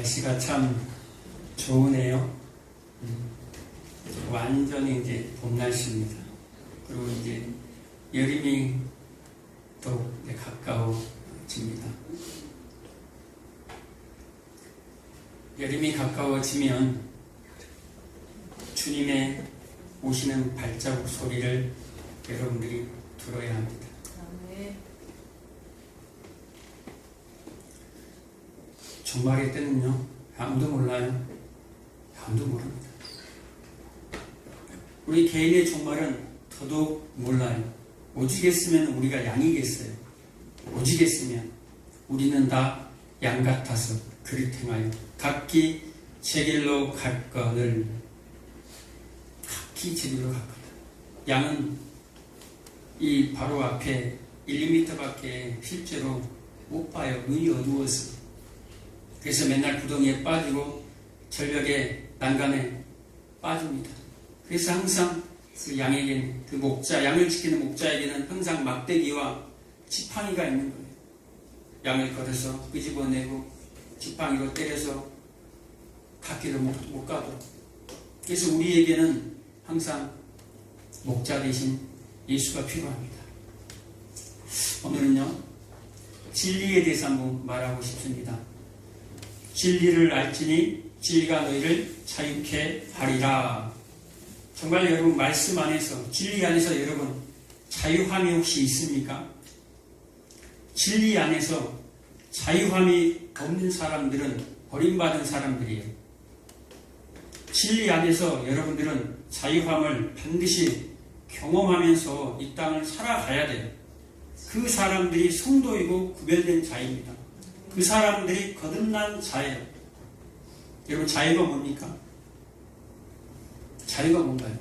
날씨가 참 좋으네요. 완전히 이제 봄 날씨입니다. 그리고 이제 여름이 또 이제 가까워집니다. 여름이 가까워지면 주님의 오시는 발자국 소리를 여러분들이 들어야 합니다. 종말의 때는요, 아무도 몰라요. 아무도 모릅니다. 우리 개인의 종말은 더더욱 몰라요. 오죽했으면 우리가 양이겠어요. 오죽했으면 우리는 다 양 같아서 그릇 행하여 각기 제 길로 갔거늘. 각기 제 길로 갔거늘. 양은 이 바로 앞에 1, 2m밖에 실제로 못 봐요. 눈이 어두워서. 그래서 맨날 구덩이에 빠지고 절벽에 난간에 빠집니다. 그래서 항상 그 양에게는, 그 목자, 양을 지키는 목자에게는 항상 막대기와 지팡이가 있는 거예요. 양을 걸어서 끄집어내고 지팡이로 때려서 갔기도 못 가도록. 그래서 우리에게는 항상 목자 대신 예수가 필요합니다. 오늘은요, 진리에 대해서 한번 말하고 싶습니다. 진리를 알지니 진리가 너희를 자유케 하리라. 정말 여러분 말씀 안에서, 진리 안에서 여러분 자유함이 혹시 있습니까? 진리 안에서 자유함이 없는 사람들은 버림받은 사람들이에요. 진리 안에서 여러분들은 자유함을 반드시 경험하면서 이 땅을 살아가야 돼요. 그 사람들이 성도이고 구별된 자입니다. 그 사람들이 거듭난 자예요. 여러분 자유가 뭡니까? 자유가 뭔가요?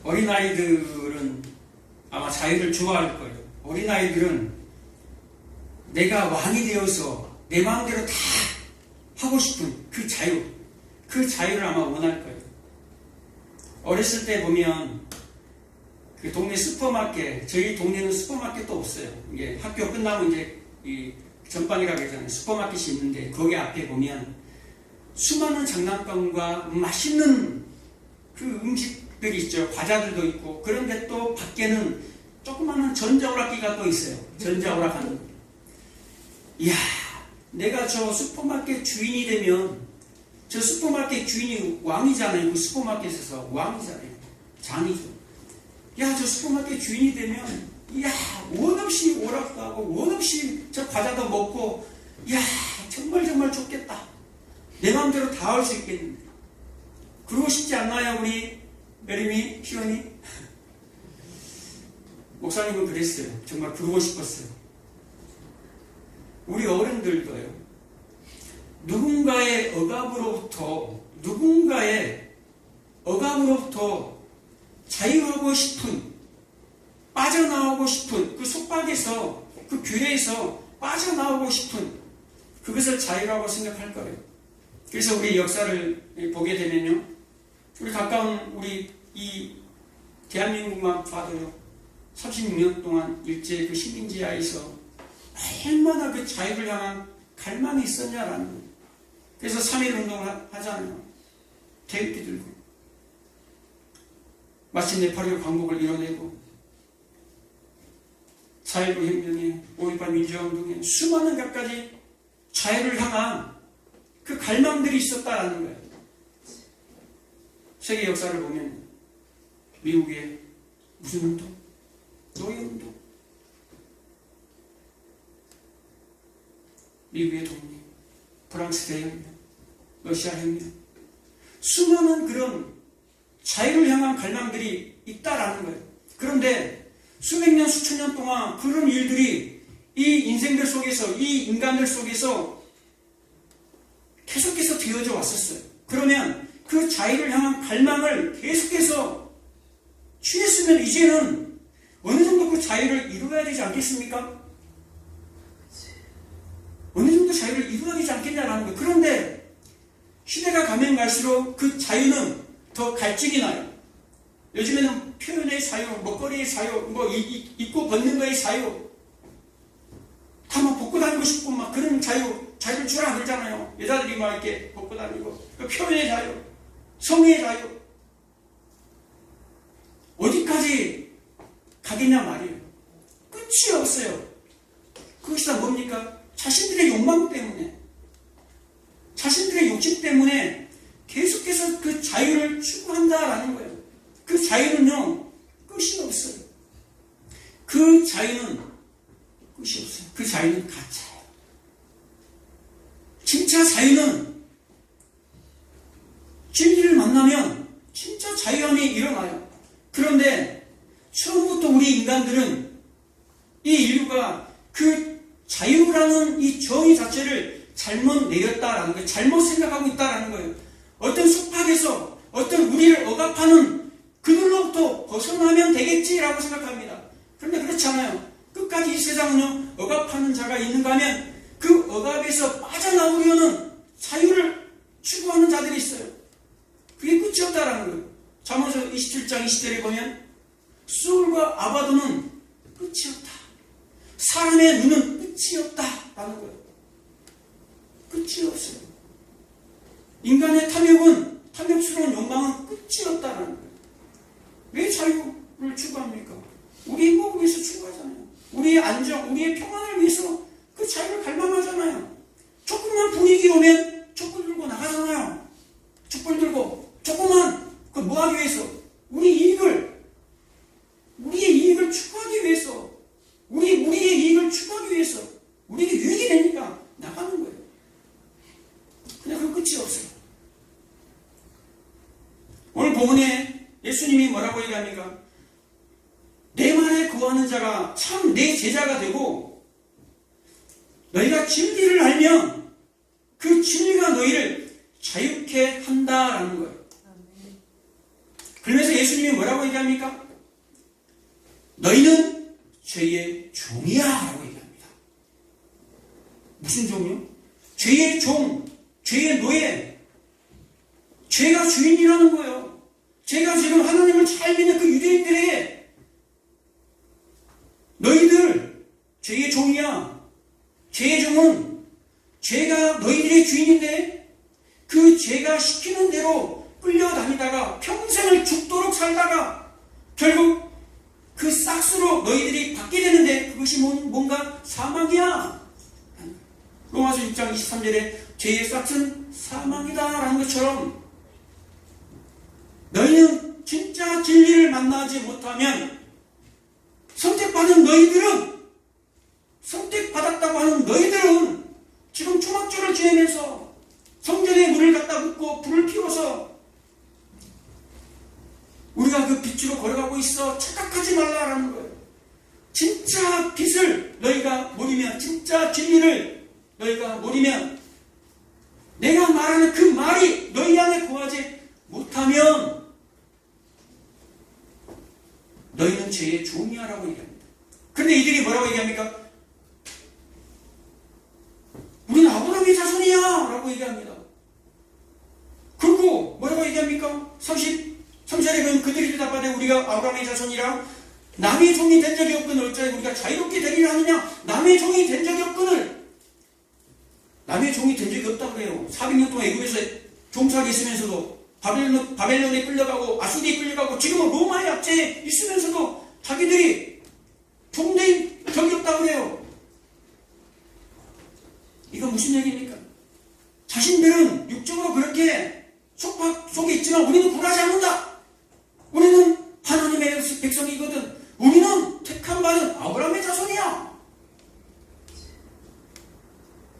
어린아이들은 아마 자유를 좋아할 거예요. 어린아이들은 내가 왕이 되어서 내 마음대로 다 하고 싶은 그 자유, 그 자유를 아마 원할 거예요. 어렸을 때 보면 그 동네 슈퍼마켓, 저희 동네는 슈퍼마켓도 없어요. 이게 학교 끝나면 이제 이 전방이라고 하잖아요. 슈퍼마켓이 있는데 거기 앞에 보면 수많은 장난감과 맛있는 그 음식들이 있죠. 과자들도 있고. 그런데 또 밖에는 조그마한 전자오락기가 또 있어요. 전자오락 하는 거. 이야, 내가 저 슈퍼마켓 주인이 되면, 저 슈퍼마켓 주인이 왕이잖아요. 그 슈퍼마켓에서 왕이잖아요. 장이죠. 야, 저 슈퍼마켓 주인이 되면, 이야, 원 없이 오락도 하고, 원 없이 저 과자도 먹고, 이야, 정말 좋겠다. 내 마음대로 다 할 수 있겠는데. 그러고 싶지 않나요, 우리 메리미, 희원이? 목사님은 그랬어요. 정말 그러고 싶었어요. 우리 어른들도요. 누군가의 억압으로부터 자유하고 싶은, 빠져나오고 싶은, 그 속박에서, 그 규례에서 빠져나오고 싶은, 그것을 자유라고 생각할 거예요. 그래서 우리 역사를 보게 되면요, 우리 가까운 우리 이 대한민국만 봐도요, 36년 동안 일제 그 식민지하에서 얼마나 그 자유를 향한 갈망이 있었냐라는 거예요. 그래서 3.1 운동을 하잖아요. 태극기 들고. 마침내 8.15 광복을 이뤄내고 4.19 혁명에 5.18 민주화운동에 수많은 갖가지 자유를 향한 그 갈망들이 있었다라는 거예요. 세계 역사를 보면 미국의 무슨 운동? 노예운동, 미국의 독립, 프랑스 대혁명, 러시아 혁명, 수많은 그런 자유를 향한 갈망들이 있다라는 거예요. 그런데 수백 년, 수천 년 동안 그런 일들이 이 인생들 속에서, 이 인간들 속에서 계속해서 되어져 왔었어요. 그러면 그 자유를 향한 갈망을 계속해서 취했으면 이제는 어느 정도 그 자유를 이루어야 되지 않겠습니까? 어느 정도 자유를 이루어야 되지 않겠냐라는 거예요. 그런데 시대가 가면 갈수록 그 자유는 더 갈증이 나요. 요즘에는 표현의 자유, 먹거리의 자유, 입고 벗는 거의 자유, 다 막 벗고 다니고 싶고 막 그런 자유를 주라 그러잖아요. 여자들이 막 이렇게 벗고 다니고. 그 표현의 자유, 성의 자유. 어디까지 가겠냐 말이에요. 끝이 없어요. 그것이 다 뭡니까? 자신들의 욕망 때문에, 자신들의 욕심 때문에 계속해서 그 자유를 추구한다라는 거예요. 그 자유는요, 끝이 없어요. 그 자유는 끝이 없어요. 그 자유는 가짜예요. 진짜 자유는 진리를 만나면 진짜 자유함이 일어나요. 그런데 처음부터 우리 인간들은 이 인류가 그 자유라는 이 정의 자체를 잘못 내렸다라는 거예요. 잘못 생각하고 있다라는 거예요. 어떤 속박에서 어떤 우리를 억압하는 그들로부터 벗어나면 되겠지라고 생각합니다. 그런데 그렇지 않아요. 끝까지 이 세상은요, 억압하는 자가 있는가 하면 그 억압에서 빠져나오려는 자유를 추구하는 자들이 있어요. 그게 끝이 없다라는 거예요. 잠언서 27장 20절에 보면 수울과 아바도는 끝이 없다. 사람의 눈은 끝이 없다라는 거예요. 끝이 없어요. 인간의 탐욕스러운 욕망은 끝이 없다라는 거예요. 왜 자유를 추구합니까? 우리 행복을 위해서 추구하잖아요. 우리의 안정, 우리의 평안을 위해서 그 자유를 갈망하잖아요. 조금만 분위기 오면 촛불 들고 나가잖아요. 촛불 들고 조금만 그 뭐하기 위해서 우리의 이익을 추구하기 위해서 우리의 이익을 추구하기 위해서 우리에게 유익이 되니까 나가는 거예요. 그냥 그 끝이 없어요. 오늘 본문에 예수님이 뭐라고 얘기합니까? 내 말에 거하는 자가 참 내 제자가 되고 너희가 진리를 알면 그 진리가 너희를 자유케 한다라는 거예요. 그러면서 예수님이 뭐라고 얘기합니까? 너희는 죄의 종이야 라고 얘기합니다. 무슨 종이요? 죄의 종, 죄의 노예. 죄가 주인이라는 거예요. 죄가 지금 하나님을 잘 믿는 그 유대인들에게 너희들 죄의 종이야. 죄의 종은 죄가 너희들의 주인인데 그 죄가 시키는 대로 끌려다니다가 평생을 죽도록 살다가 결국 그 싹스로 너희들이 받게 되는데 그것이 뭔가 사망이야. 로마서 6장 23절에 죄의 싹은 사망이다라는 것처럼 너희는 진짜 진리를 만나지 못하면 선택받았다고 하는 너희들은 지금 초막절을 지내면서 성전에 물을 갖다 붓고 불을 피워서 우리가 그 빛으로 걸어가고 있어 착각하지 말라라는 거예요. 진짜 빛을 너희가 모르면, 진짜 진리를 너희가 모르면, 내가 말하는 그 말이 너희 안에 거하지 못하면 너희는 죄의 종이야라고 얘기합니다. 그런데 이들이 뭐라고 얘기합니까? 우리는 아브라함의 자손이야 라고 얘기합니다. 그리고 뭐라고 얘기합니까? 33절에 보면 그들이 대답하되 우리가 아브라함의 자손이라 남의 종이 된 적이 없거늘 어찌하여 우리가 자유롭게 되리라 하느냐. 남의 종이 된 적이 없거늘. 남의 종이 된 적이 없다고 그래요. 400년 동안 애굽에서 종살이 있으면서도 바벨론에 끌려가고 아수리에 끌려가고 지금은 로마의 압제에 있으면서도 자기들이 종된 적이 없다고 그래요. 이건 무슨 얘기입니까? 자신들은 육적으로 그렇게 속박 속에 있지만 우리는 굴하지 않는다. 우리는 하나님의 백성이거든. 우리는 택함 받은 아브라함의 자손이야.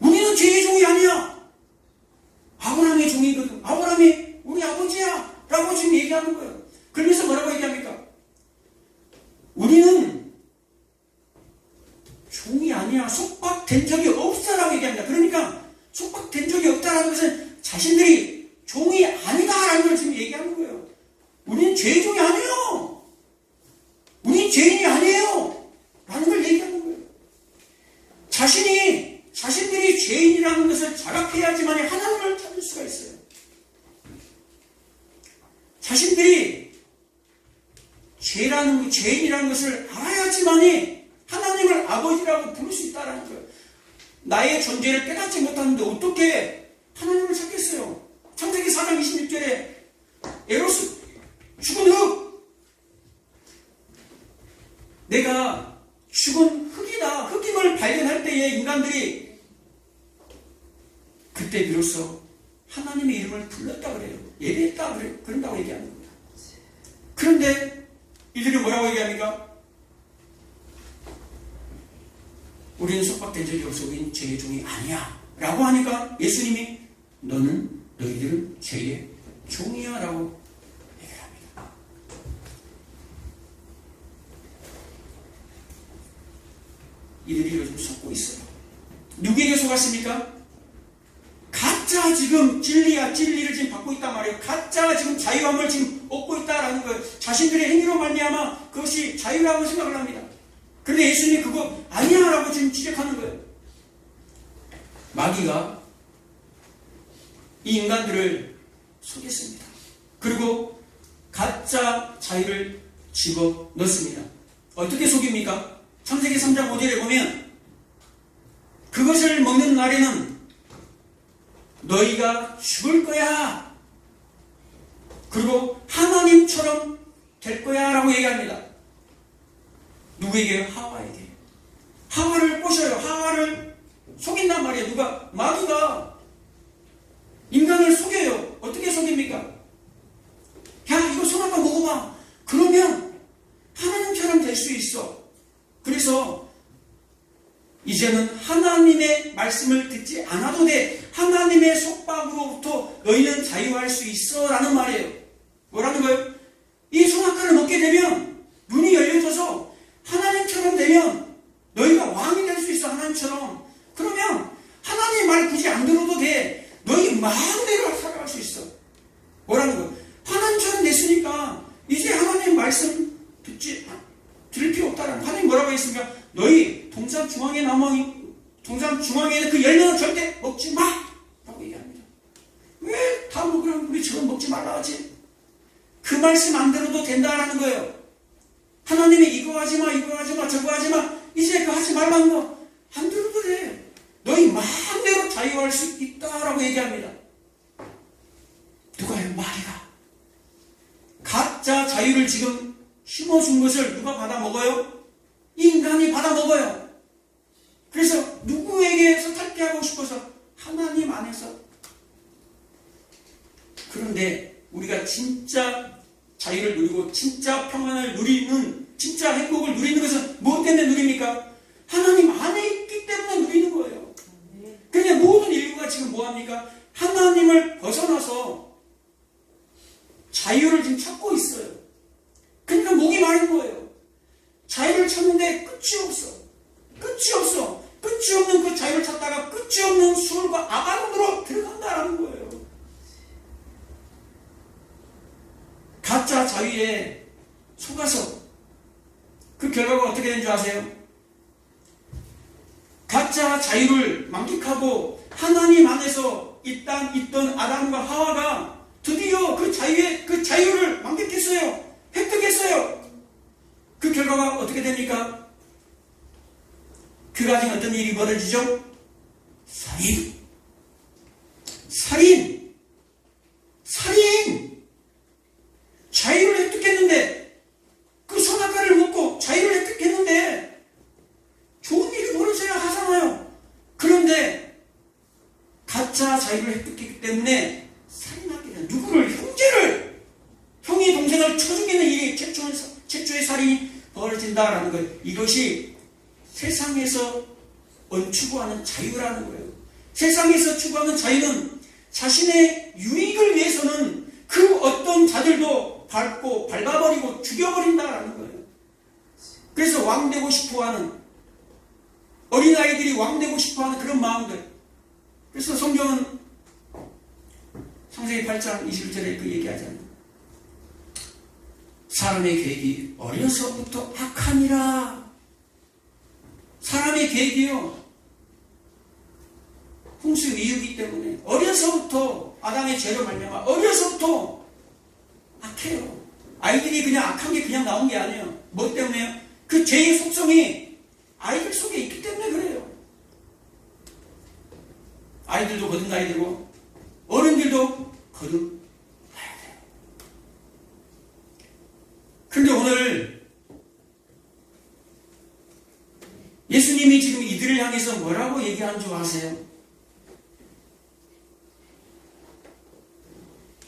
우리는 죄의 종이 아니야. 아브라함의 종이거든. 아브라함이 우리 아버지야 라고 지금 얘기하는 거예요. 그러면서 뭐라고 얘기합니까? 우리는 종이 아니야. 속박된 적이 없다라고 얘기합니다. 그러니까 속박된 적이 없다라는 것은 자신들이 종이 아니다라는 걸 지금 얘기하는 거예요. 우리는 죄의 종이 아니에요. 우리는 죄인이 아니에요 라는 걸 얘기하는 거예요. 자신들이 죄인이라는 것을 자각해야지만 하나님을 찾을 수가 있어요. 자신들이 죄인이라는 것을 알아야지만이 하나님을 아버지라고 부를 수 있다는 거예요. 나의 존재를 깨닫지 못하는데 어떻게 하나님을 찾겠어요? 창세기 4장 26절에 에로스, 죽은 흙, 내가 죽은 흙이다, 흙임을 발견할 때에 인간들이 그때 비로소 하나님의 이름을 불렀다 그래요. 예배했다 그래요. 그런다고 얘기하는 겁니다. 그런데 이들이 뭐라고 얘기합니까? 우리는 속박된 적이 없어. 우리는 죄의 종이 아니야 라고 하니까 예수님이 너희들은 죄의 종이야 라고 얘기를 합니다. 이들이 요즘 속고 있어요. 누구에게 속았습니까? 가짜 지금 진리를 지금 받고 있단 말이에요. 가짜 지금 자유함을 지금 얻고 있다라는 거예요. 자신들의 행위로 말미암아 그것이 자유라고 생각을 합니다. 그런데 예수님이 그거 아니야 라고 지금 지적하는 거예요. 마귀가 이 인간들을 속였습니다. 그리고 가짜 자유를 집어넣습니다. 어떻게 속입니까? 창세기 3장 5절에 보면 그것을 먹는 날에는 너희가 죽을 거야. 그리고 하나님처럼 될 거야 라고 얘기합니다. 누구에게? 하와에게. 하와를 꼬셔요. 하와를 속인단 말이에요. 누가? 마귀가 인간을 속여요. 어떻게 속입니까? 야, 이거 선악과 먹어봐. 그러면 하나님처럼 될 수 있어. 그래서 이제는 하나님의 말씀을 듣지 않아도 돼. 하나님의 속박으로부터 너희는 자유할 수 있어 라는 말이에요. 뭐라는 거예요? 이 선악과를 먹게 되면 눈이 열려져서 하나님처럼 되면 너희가 왕이 될 수 있어. 하나님처럼. 그러면 하나님 말 굳이 안 들어도 돼. 너희 마음대로 살아갈 수 있어. 뭐라는 거예요? 하나님처럼 됐으니까 이제 하나님 말씀 들을 필요 없다라는. 하나님 뭐라고 했습니까? 너희 동산 중앙에 있는 그 열매는 절대 먹지 마! 라고 얘기합니다. 왜 다 먹으면 우리처럼 먹지 말라 하지? 그 말씀 안 들어도 된다라는 거예요. 하나님이 이거 하지 마, 저거 하지 마, 이제 그거 하지 말라는 거 안 들어도 돼. 너희 마음대로 자유할 수 있다라고 얘기합니다. 누가요? 마귀가. 가짜 자유를 지금 심어준 것을 누가 받아먹어요? 인간이 받아먹어요. 그래서 누구에게서 탈피하고 싶어서? 하나님 안에서. 그런데 우리가 진짜 자유를 누리고 진짜 평안을 누리는, 진짜 행복을 누리는 것은 무엇 때문에 누립니까? 하나님 안에 있기 때문에 누리는 거예요. 그런데 모든 인류가 지금 뭐합니까? 하나님을 벗어나서 자유를 지금 찾고 있어요. 그러니까 목이 마른 거예요. 자유를 찾는데 끝이 없어. 끝이 없는 그 자유를 찾다가 끝이 없는 수월과 아가론으로 들어간다라는 거예요. 가짜 자유에 속아서 그 결과가 어떻게 된 줄 아세요? 가짜 자유를 만끽하고 하나님 안에서 있던 아담과 하와가 드디어 그 자유를 만끽했어요. 획득했어요. 그 결과가 어떻게 됩니까? 그 가정에 어떤 일이 벌어지죠? 살인. 자유를 획득했는데, 그 선악과를 먹고 자유를 획득했는데 좋은 일이 벌어져야 하잖아요. 그런데 가짜 자유를 획득했기 때문에 살인하게 돼요. 누구를? 형이 동생을 쳐 죽이는 일이 최초의 살인이 벌어진다라는 거예요. 이것이 세상에서 추구하는 자유라는 거예요. 세상에서 추구하는 자유는 자신의 유익을 위해서는 그 어떤 자들도 밟아버리고 죽여버린다라는 거예요. 그래서 왕되고 싶어하는, 어린아이들이 왕되고 싶어하는 그런 마음들. 그래서 성경은 창세기 8장 21절에 그 얘기하잖아요. 사람의 계획이 어려서부터 악하니라. 사람의 계획이요, 홍수 이유기 때문에 어려서부터 아담의 죄로 말미암아 어려서부터 악해요. 아이들이 그냥 악한 게 그냥 나온 게 아니에요. 뭐 때문에요? 그 죄의 속성이 아이들 속에 있기 때문에 그래요. 거듭나야 되고 어른들도 거듭나야 돼요. 그런데 오늘 예수님이 지금 이들을 향해서 뭐라고 얘기하는 줄 아세요?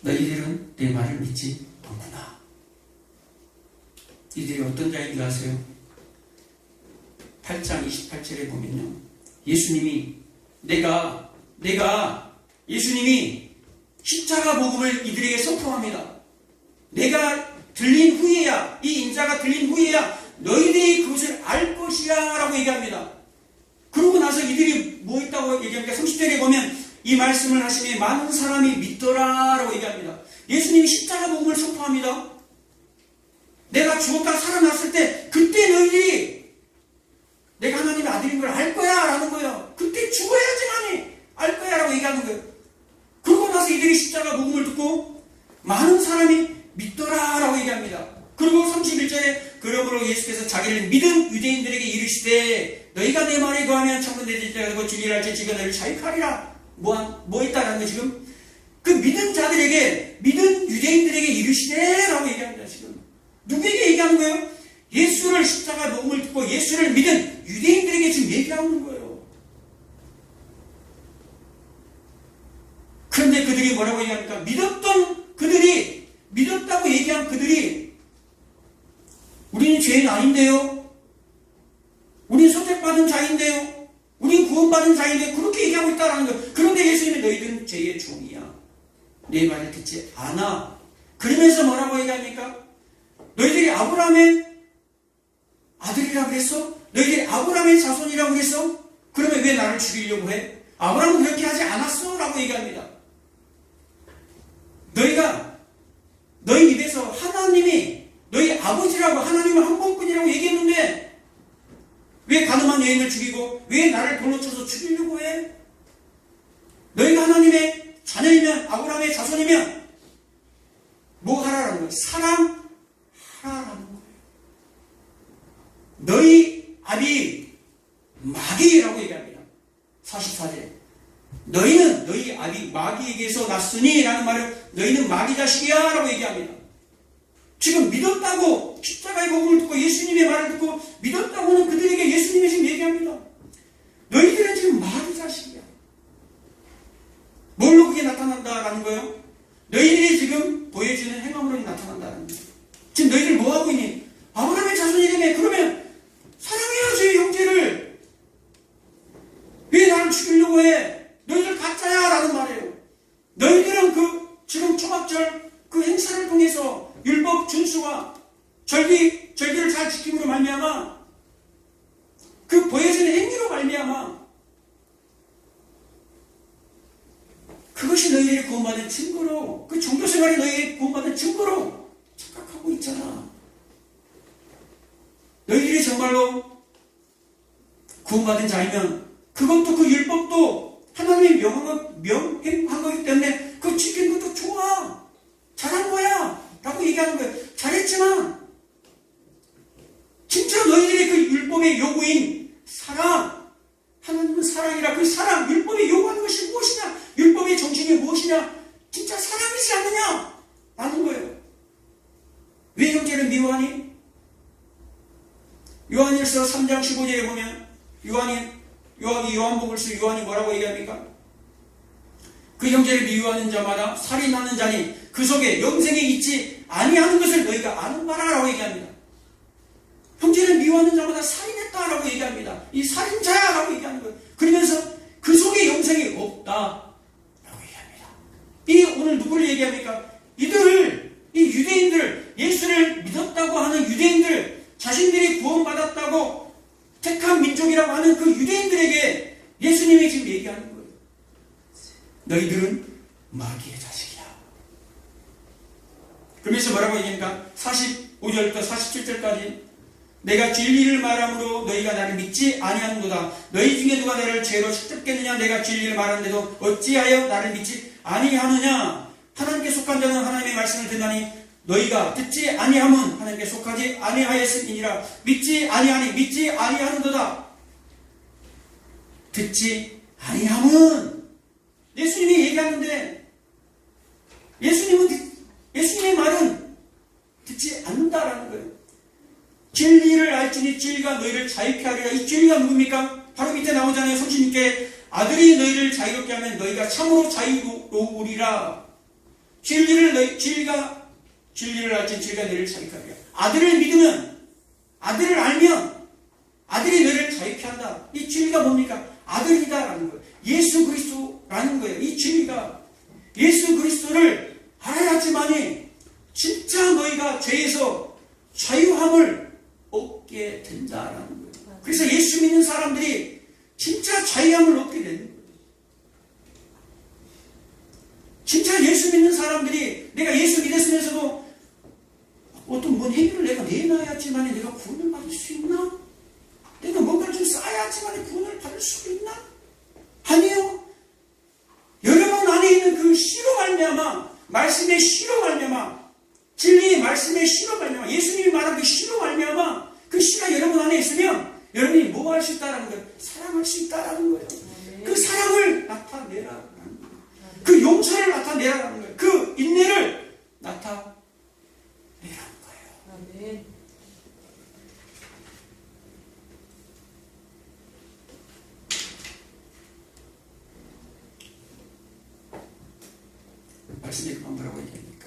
너희들은 내 말을 믿지 않구나. 이들이 어떤 자인 줄 아세요? 8장 28절에 보면요, 예수님이 예수님이 십자가 복음을 이들에게 선포합니다. 내가 들린 후에야, 이 인자가 들린 후에야 너희들이 그것을 알 것이야 라고 얘기합니다. 그러고 나서 이들이 뭐 있다고 얘기합니까? 30절에 보면 이 말씀을 하시니 많은 사람이 믿더라 라고 얘기합니다. 예수님이 십자가 복음을 선포합니다. 내가 죽었다가 살아났을 때 그때 너희들이 내가 하나님의 아들인 걸 알 거야 라는 거예요. 그때 죽어야지만이 알 거야 라고 얘기하는 거예요. 그러고 나서 이들이 십자가 복음을 듣고 많은 사람이 믿더라 라고 얘기합니다. 그리고 31절에 그러므로 예수께서 자기를 믿은 유대인들에게 이르시되 너희가 내 말에 거하면 천국 내 지자고 진리를 알지 지가 너희를 자유하리라. 뭐 있다라는 거 지금 그 믿은 자들에게, 믿은 유대인들에게 이르시되 라고 얘기합니다. 지금 누구에게 얘기하는 거예요? 예수를 십자가 복음을 듣고 예수를 믿은 유대인들에게 지금 얘기하는 거예요. 그런데 그들이 뭐라고 얘기합니까? 믿었다고 얘기한 그들이 우리는 죄인 아닌데요, 우리는 선택받은 자인데요, 우리는 구원받은 자인데요, 그렇게 얘기하고 있다는 거예요. 그런데 예수님이 너희들은 죄의 종이야, 내 말을 듣지 않아. 그러면서 뭐라고 얘기합니까? 너희들이 아브라함의 아들이라고 했어? 너희들이 아브라함의 자손이라고 했어? 그러면 왜 나를 죽이려고 해? 아브라함은 그렇게 하지 않았어 라고 얘기합니다. 너희 입에서 하나님이 너희 아버지라고, 하나님은 한 분뿐이라고 얘기했는데 왜 가늠한 여인을 죽이고 왜 나를 돌로 쳐서 죽이려고 해? 너희가 하나님의 자녀이면, 아브라함의 자손이면 뭐 하라라는 거예요? 사랑하라는 거예요. 너희 아비 마귀라고 얘기합니다. 44절에 너희는 너희 아비 마귀에게서 났으니 라는 말을 너희는 마귀 자식이야 라고 얘기합니다. 지금 믿었다고, 십자가의 복음을 듣고 예수님의 말을 듣고 믿었다고는 그들에게 예수님이 지금 얘기합니다. 너희들은 지금 마귀 자식이야. 뭘로 그게 나타난다라는 거예요? 너희들이 지금 보여주는 행함으로 나타난다는 거예요. 지금 너희들 뭐하고 있니? 아브라함의 자손이라며. 그러면 사랑해야지 형제를. 왜 나를 죽이려고 해? 너희들 가짜야 라는 말이에요. 너희들은 지금 초막절 그 행사를 통해서 율법 준수와 절기를 잘 지킴으로 말미암아, 그 보여지는 행위로 말미암아 그것이 너희들이 구원받은 증거로, 그 종교생활이 너희들이 구원받은 증거로 착각하고 있잖아. 너희들이 정말로 구원받은 자이면 그것도, 그 율법도 하나님의 명행한 거기 때문에 그거 지키는 것도 좋아, 잘한 거야 라고 얘기하는 거예요. 잘했지만 진짜 너희들이 그 율법의 요구인 사랑, 하나님은 사랑이라, 그 사랑, 율법이 요구하는 것이 무엇이냐, 율법의 정신이 무엇이냐, 진짜 사랑이지 않느냐 라는 거예요. 왜 형제를 미워하니? 요한일서 3장 15절에 보면 요한복음 쓸 요한이 뭐라고 얘기합니까? 그 형제를 미워하는 자마다 살인하는 자니 그 속에 영생이 있지 아니하는 것을 너희가 아는 바라라고 얘기합니다. 형제를 미워하는 자마다 살인했다라고 얘기합니다. 이 살인자야라고 얘기하는 거예요. 그러면서 그 속에 영생이 없다라고 얘기합니다. 이 오늘 누구를 얘기합니까? 이 유대인들, 예수를 믿었다고 하는 유대인들, 자신들이 구원받았다고 택한 민족이라고 하는 그 유대인들에게 예수님이 지금 얘기하는 거예요. 너희들은 마귀의 자식이야. 그러면서 뭐라고 얘기합니까? 45절부터 47절까지 내가 진리를 말함으로 너희가 나를 믿지 아니하는도다. 너희 중에 누가 나를 죄로 책잡겠느냐? 내가 진리를 말하는데도 어찌하여 나를 믿지 아니하느냐? 하나님께 속한 자는 하나님의 말씀을 듣나니 너희가 듣지 아니함은 하나님께 속하지 아니하였음이니라. 믿지 아니하니 믿지 아니하는도다. 듣지 아니함은 예수님이 얘기하는데 예수님의 말은 듣지 않는다라는 거예요. 진리를 알지니 진리가 너희를 자유케 하리라. 이 진리가 누굽니까? 바로 밑에 나오잖아요. 성신님께 아들이 너희를 자유롭게 하면 너희가 참으로 자유로우리라. 진리를 알지니 진리가 너희를 자유케 하리라. 아들을 믿으면, 아들을 알면 아들이 너희를 자유케 한다. 이 진리가 뭡니까? 아들이다라는 거예요. 예수 그리스도라는 거예요. 이 진리가 예수 그리스도를 알아야지만이 진짜 너희가 죄에서 자유함을 얻게 된다라는 거예요. 그래서 예수 믿는 사람들이 진짜 자유함을 얻게 되는 거예요. 진짜 예수 믿는 사람들이 내가 예수 믿었으면서도 어떤 뭔 행위를 내가 내놔야지만 내가 구원을 받을 수 있나? 내가 뭔가를 좀 쌓아야지만 구원을 받을 수 있나? 아니요. 여러분 안에 있는 그 씨로 말미암아, 말씀의 씨로 말미암아, 진리의 말씀의 씨로 말미암아, 예수님이 말한 그 씨로 말미암아, 그 씨가 여러분 안에 있으면 여러분이 뭐 할 수 있다라는 거예요? 사랑할 수 있다라는 거예요. 그 사랑을 나타내라는 거예요. 그 용서를 나타내라는 거예요. 그 인내를 나타내라는 거예요. 아멘. 말씀이 그만 뭐라고 얘기합니까?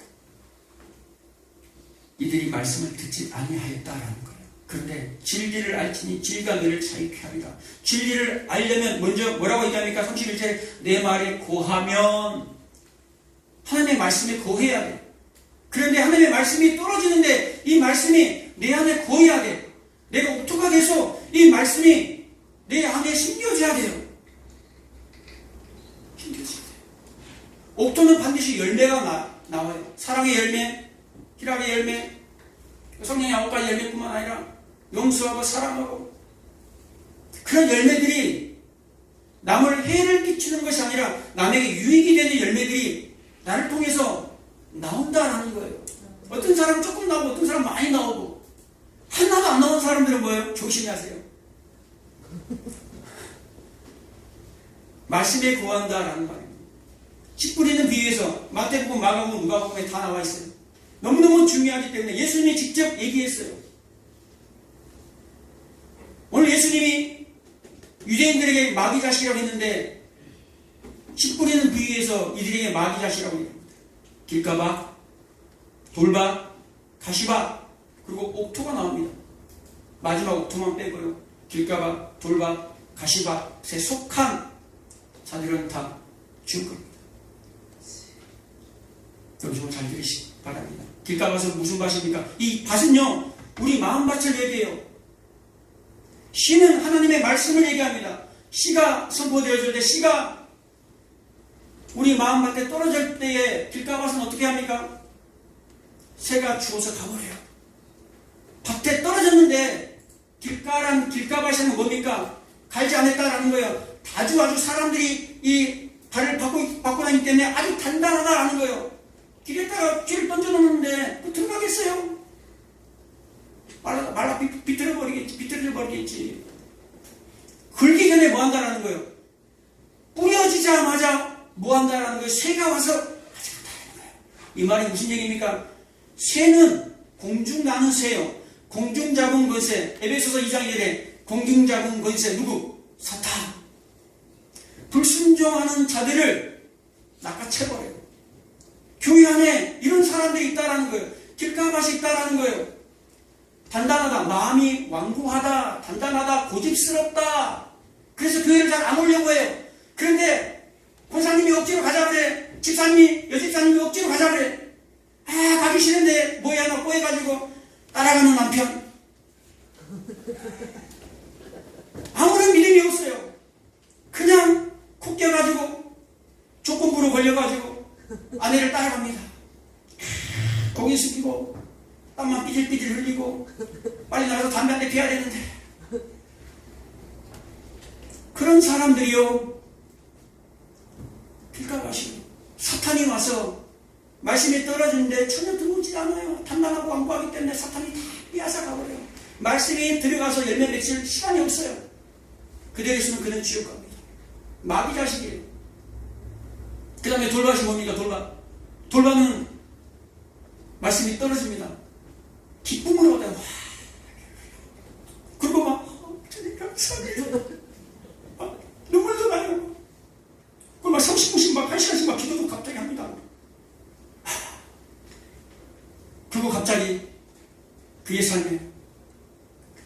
이들이 말씀을 듣지 아니하였다라는 거예요. 그런데 진리를 알지니 진리가 너를 자유케 하리라. 진리를 알려면 먼저 뭐라고 얘기합니까? 31절에 내 말에 고하면, 하나님의 말씀에 고해야 돼. 그런데 하나님의 말씀이 떨어지는데 이 말씀이 내 안에 고해야 돼. 내가 옥토가 돼서 이 말씀이 내 안에 심겨져야 돼요. 심겨져야 돼요. 옥토는 반드시 열매가 나와요. 사랑의 열매, 희락의 열매, 성령의 9가지 열매뿐만 아니라 용서하고 사랑하고, 그런 열매들이 남을 해를 끼치는 것이 아니라 남에게 유익이 되는 열매들이 나를 통해서 나온다라는 거예요. 어떤 사람은 조금 나오고 어떤 사람은 많이 나오고, 하나도 안 나온 사람들은 뭐예요? 조심히 하세요. 말씀에 구한다라는 말입니다. 씨 뿌리는 비유에서 마태복음, 마가복음, 누가복음에 다 나와 있어요. 너무너무 중요하기 때문에 예수님이 직접 얘기했어요. 오늘 예수님이 유대인들에게 마귀자식이라고 했는데 씨 뿌리는 비유에서 이들에게 마귀자식이라고 합니다. 길가박, 돌박, 가시박, 그리고 옥토가 나옵니다. 마지막 옥토만 빼고요. 길가박, 돌박, 가시박에 속한 자들은 다 죽을 겁니다. 여러분 잘 들으시기 바랍니다. 길가밭은 무슨 밭입니까? 이 밭은요, 우리 마음밭을 얘기해요. 씨는 하나님의 말씀을 얘기합니다. 씨가 선포되어질 때, 씨가 우리 마음밭에 떨어질 때에 길가밭은 어떻게 합니까? 새가 죽어서 가버려요. 밭에 떨어졌는데 길가밭에는 뭡니까? 갈지 않았다라는 거예요. 아주 사람들이 이 발을 받고 다니기 때문에 아주 단단하다라는 거예요. 길에다가 쥐를 던져놓는데 또 들어가겠어요? 말라 비틀어져 버리겠지. 긁기 전에 뭐 한다라는 거예요? 뿌려지자마자 뭐 한다라는 거예요? 새가 와서 가져간다는 거예요. 이 말이 무슨 얘기입니까? 새는 공중 나는 새요. 공중 잡은 권세. 에베소서 2장 1절에 공중 잡은 권세 누구? 사탄. 불순종하는 자들을 낚아채버려요. 교회 안에 이런 사람들이 있다라는 거예요. 길가밭이 있다라는 거예요. 단단하다, 마음이 완고하다, 단단하다, 고집스럽다. 그래서 교회를 잘 안 오려고 해요. 그런데 권사님이 억지로 가자 그래. 여집사님이 억지로 가자 그래. 가기 싫은데 뭐야 너 꼬여가지고 따라가는 남편. 아무런 믿음이 없어요. 그냥 콕 껴가지고 조건부로 걸려가지고 아내를 따라갑니다. 고개 숙이고 땀만 삐질삐질 흘리고 빨리 나가서 담배 한 대 피워야 되는데, 그런 사람들이요, 길가밭이 사탄이 와서 말씀이 떨어지는데 전혀 들어오지 않아요. 단단하고 완고하기 때문에 사탄이 다 빼앗아 가버려요. 말씀이 들어가서 열매 맺을 시간이 없어요. 그대로 있으면 그는 지옥 갑니다. 마귀 자식이에요. 그 다음에 돌밭이 뭡니까? 돌밭은 말씀이 떨어집니다. 기쁨으로 받아요. 와. 그리고 주님 감사합니다. 눈물도 나요. 그리고 30분씩 1시간씩 기도도 갑자기 합니다. 그리고 갑자기 그의 삶에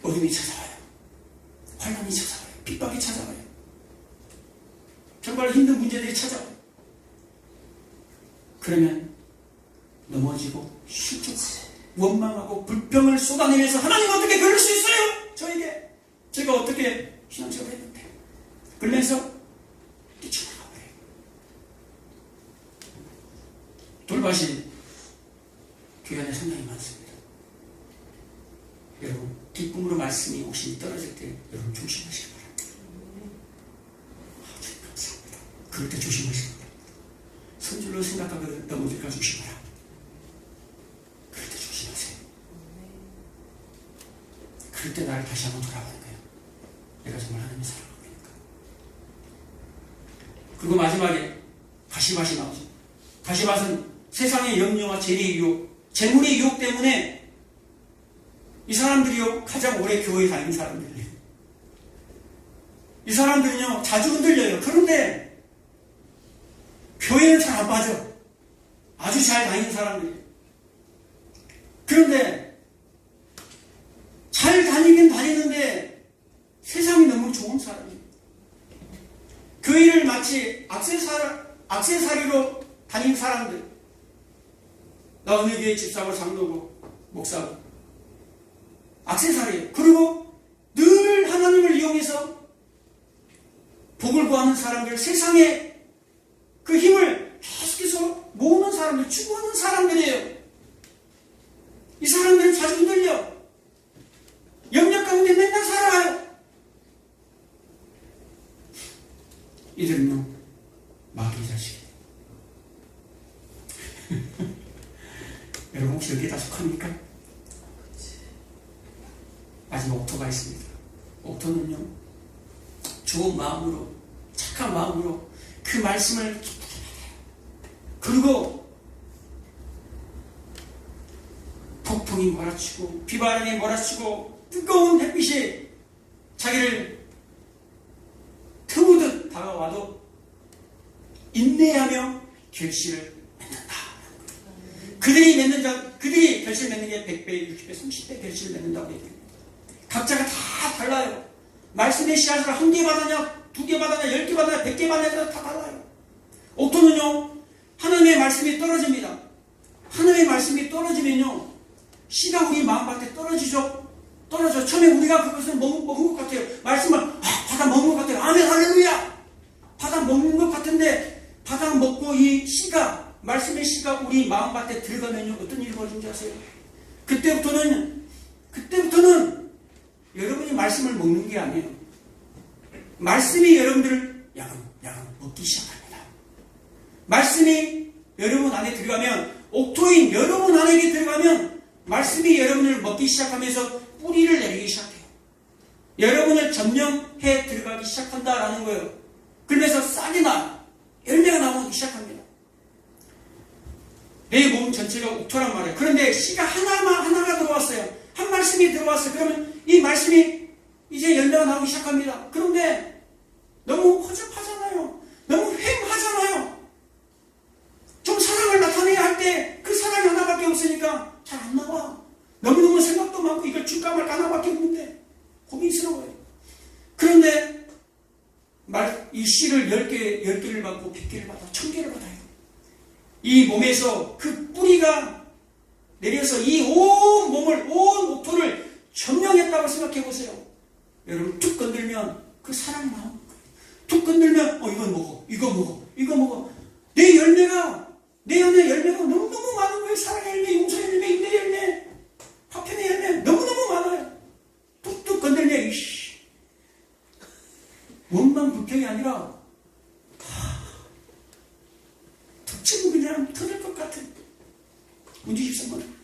어둠이 찾아와요. 환난이 찾아와요. 핍박이 찾아와요. 정말 힘든 문제들이 찾아와요. 그러면 넘어지고 실족하고 원망하고 불평을 쏟아내면서 하나님 어떻게 그럴 수 있어요? 저에게 제가 어떻게 신앙생활을 했는데 그러면서 뛰쳐나가 버려요. 돌밭이 교회 안에 상당히 많습니다. 여러분 기쁨으로 말씀이 혹시 떨어질 때 여러분 조심하시기 바랍니다. 주님 감사합니다. 그럴 때 조심하시기 바랍니다. 선줄로 생각하고 넘어질까 조심하라. 그럴 때 조심하세요. 그럴 때 나를 다시 한번 돌아보는 거예요. 내가 정말 하나님의 사랑하고 있는가. 그리고 마지막에 가시밭이 나오죠. 가시밭은 세상의 염려와 재리의 유혹, 재물의 유혹 때문에 이 사람들이요 가장 오래 교회에 다니는 사람들이에요. 이 사람들은요 자주 흔들려요. 그런데 교회는 잘 안 빠져. 아주 잘 다니는 사람들이에요. 그런데 잘 다니긴 다니는데 세상이 너무 좋은 사람이에요. 교회를 마치 악세사리로 다니는 사람들. 나 어느 교회 집사고 장로고 목사고 악세사리예요. 그리고 늘 하나님을 이용해서 복을 구하는 사람들, 세상에 그 힘을 계속해서 모으는 사람들, 추구하는 사람들이에요. 이 사람들은 자주 흔들려. 염려 가운데 맨날 살아가요. 이들은요, 마귀 자식이에요. 여러분 혹시 여기에 다 속합니까? 마지막 옥토가 있습니다. 옥토는요, 좋은 마음으로, 착한 마음으로 그 말씀을 기쁘게 받아요. 그리고 폭풍이 몰아치고 비바람이 몰아치고 뜨거운 햇빛이 자기를 태우듯 다가와도 인내하며 결실을 맺는다. 그들이 결실 맺는 게 100배, 60배, 30배 결실을 맺는다고 얘기합니다. 각자가 다 달라요. 말씀의 씨앗을 1개 받았냐, 2개 받았냐, 10개 받았냐, 100개 받았냐, 다 달라요. 옥토는요, 하나님의 말씀이 떨어집니다. 하나님의 말씀이 떨어지면요, 씨가 우리 마음밭에 떨어지죠? 떨어져. 처음에 우리가 그것을 먹은 것 같아요. 말씀을, 받아 먹는 것 같아요. 아멘, 할렐루야! 받아 먹는 것 같은데, 받아 먹고 이 씨가, 말씀의 씨가 우리 마음밭에 들어가면요, 어떤 일이 벌어진지 아세요? 그때부터는 여러분이 말씀을 먹는 게 아니에요. 말씀이 여러분들을 야금 먹기 시작합니다. 말씀이 여러분 안에 들어가면, 옥토인 여러분 안에 들어가면 말씀이 여러분을 먹기 시작하면서 뿌리를 내리기 시작해요. 여러분을 점령해 들어가기 시작한다라는 거예요. 그러면서 싹이 나, 열매가 나오기 시작합니다. 내 몸 전체가 옥토란 말이에요. 그런데 씨가 하나가 들어왔어요. 한 말씀이 들어왔어요. 그러면 이 말씀이 이제 열매가 나오기 시작합니다. 그런데 너무 허접하잖아요. 너무 휑하잖아요. 좀 사랑을 나타내야 할 때 그 사랑이 하나밖에 없으니까 잘 안 나와. 너무너무 생각도 많고 이걸 줄까 말까 하나밖에 없는데 고민스러워요. 그런데 이 씨를 10개를 받고 100개를 받아 1000개를 받아요. 이 몸에서 그 뿌리가 내려서 이 온 몸을, 온 옥토를 점령했다고 생각해 보세요. 여러분 툭 건들면 그 사랑이 나오는 거예요. 툭 건들면 이거 먹어. 내 안에 열매가 너무너무 많은 거예요. 사랑의 열매, 용서의 열매, 인내의 열매, 화평의 열매 너무너무 많아요. 툭툭 건들면 원망 불평이 아니라 툭 치고 그냥 터질 것 같은 문제 집사님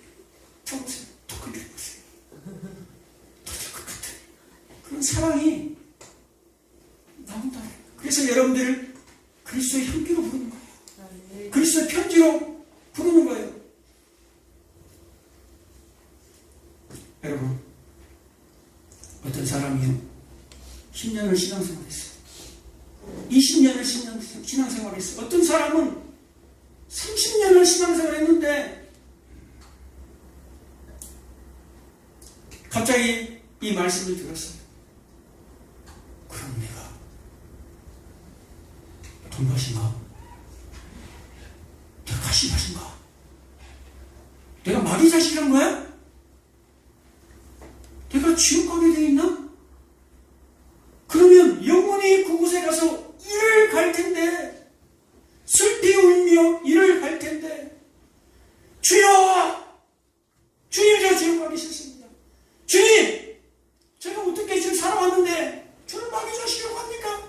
쳐보세요. 툭 건드려보세요. 터질 것 같은 그런 사랑이 나온다. 그래서 여러분들을 그리스도의 향기로 부르는 거예요. 그리스도의 편지로 부르는 거예요. 여러분, 어떤 사람이요 10년을 신앙생활했어요. 20년을 신앙생활했어요. 어떤 사람은 30년을 신앙생활했는데 갑자기 이 말씀을 들었어요. 그럼 내가 돈밭인가? 내가 가시밭인가? 내가 마귀 자식이란 거야? 내가 지옥 가게 돼 있나? 그러면 영원히 그곳에 가서 일을 갈 텐데, 슬피 울며 일을 갈 텐데, 주여! 주님, 저 지옥 가기 싫습니다. 주님! 제가 어떻게 지금 살아왔는데, 저를 마귀 자식이라고 합니까?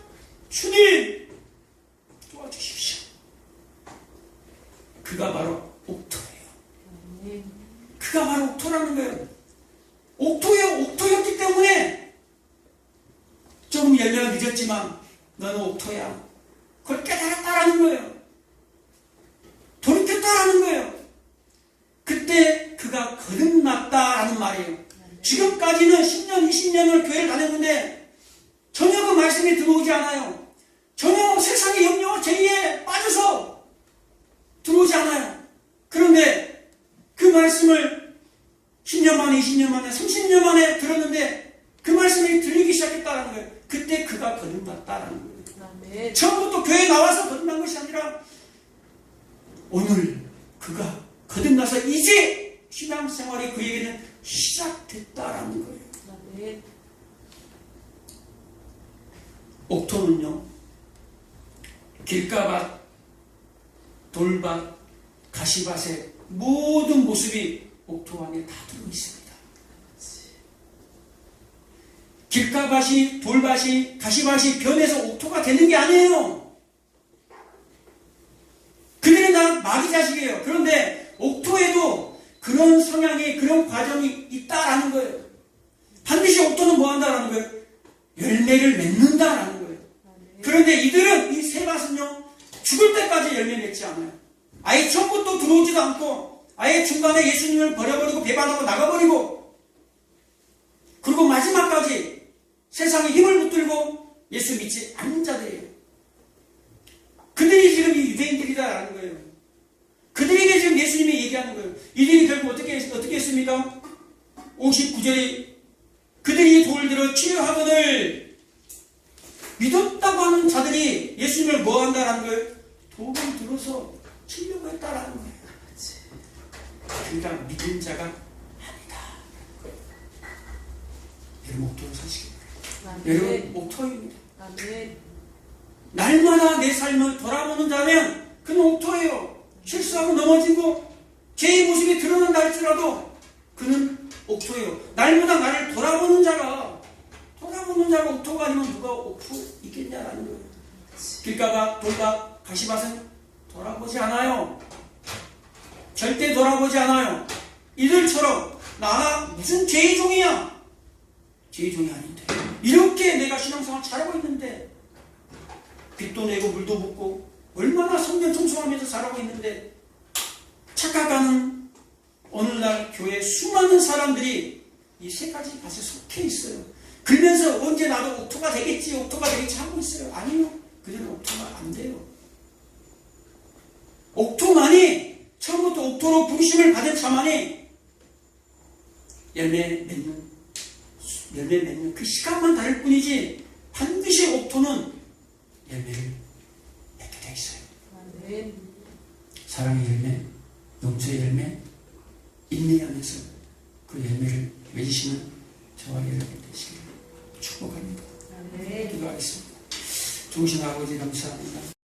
주님! 도와주십시오. 그가 바로 옥토예요. 그가 바로 옥토라는 거예요. 옥토였기 때문에 조금 열매가 늦었지만 너는 옥토야. 그걸 깨달았다라는 거예요. 돌이켰다라는 거예요. 그때 그가 거듭났다라는 말이에요. 지금까지는 10년, 20년을 교회를 다녔는데 전혀 그 말씀이 들어오지 않아요. 전혀 세상의 염려와 죄에 빠져서 들어오지 않아요. 그런데 그 말씀을 10년 만에, 20년 만에, 30년 만에 들었는데 그 말씀이 들리기 시작했다는 거예요. 그때 그가 거듭났다는 거예요. 처음부터 교회에 나와서 거듭난 것이 아니라 오늘 그가 거듭나서 이제 신앙생활이 그에게는 시작됐다라는 거예요. 옥토는요, 길가밭, 돌밭, 가시밭의 모든 모습이 옥토 안에 다 들어있습니다. 길가밭이, 돌밭이, 가시밭이 변해서 옥토가 되는 게 아니에요. 그들은 다 마귀 자식이에요. 그런데 옥토에도 그런 성향이, 그런 과정이 있다라는 거예요. 반드시 옥토는 뭐 한다라는 거예요? 열매를 맺는다라는 거예요. 그런데 이들은, 이 세 밭은요, 죽을 때까지 열매 맺지 않아요. 아예 처음부터 들어오지도 않고, 아예 중간에 예수님을 버려버리고 배반하고 나가버리고, 그리고 마지막까지 세상에 힘을 붙들고 예수 믿지 않는 자들이에요. 그들이 지금 이 유대인들이다라는 거예요. 그들에게 지금 예수님이 얘기하는 거예요. 이들이 결국 어떻게 했습니까? 59절에 그들이 돌 들어 치유하거늘 믿었다고 하는 자들이 예수님을 뭐 한다라는 거예요? 돌을 들어서 치려고 했다라는 거예요. 그가 믿은 자가 아니다. 여러분, 옥토로 사시기 바랍니다. 여러분, 옥토입니다. 날마다 내 삶을 돌아보는 자면 그는 옥토예요. 실수하고 넘어지고 죄의 모습이 드러난다 할지라도 그는 옥토예요. 날마다 나를 돌아보는 자가 옥토가 아니면 누가 옥토 있겠냐라는 거예요. 길가밭, 돌밭, 가시밭은 돌아보지 않아요. 절대 돌아보지 않아요. 이들처럼 나 무슨 죄의 종이야? 죄의 종이 아닌데, 이렇게 내가 신앙생활 잘하고 있는데, 빚도 내고 물도 붓고 얼마나 성전 청소하면서 살아고 있는데, 착각하는 오늘날 교회 수많은 사람들이 이 세 가지 밭에 속해 있어요. 그러면서 언제 나도 옥토가 되겠지 하고 있어요. 아니요, 그들은 옥토가 안 돼요. 옥토만이, 처음부터 옥토로 부르심을 받은 자만이 열매 맺는 그 시간만 다를 뿐이지 반드시 옥토는 열매를 맺게 돼 있어요. 사랑의 열매, 용서의 열매, 인내 안에서 그 열매를 맺으시는 저와 여러분 되시기를 축복합니다. 기도하겠습니다. 좋으신 아버지 감사합니다.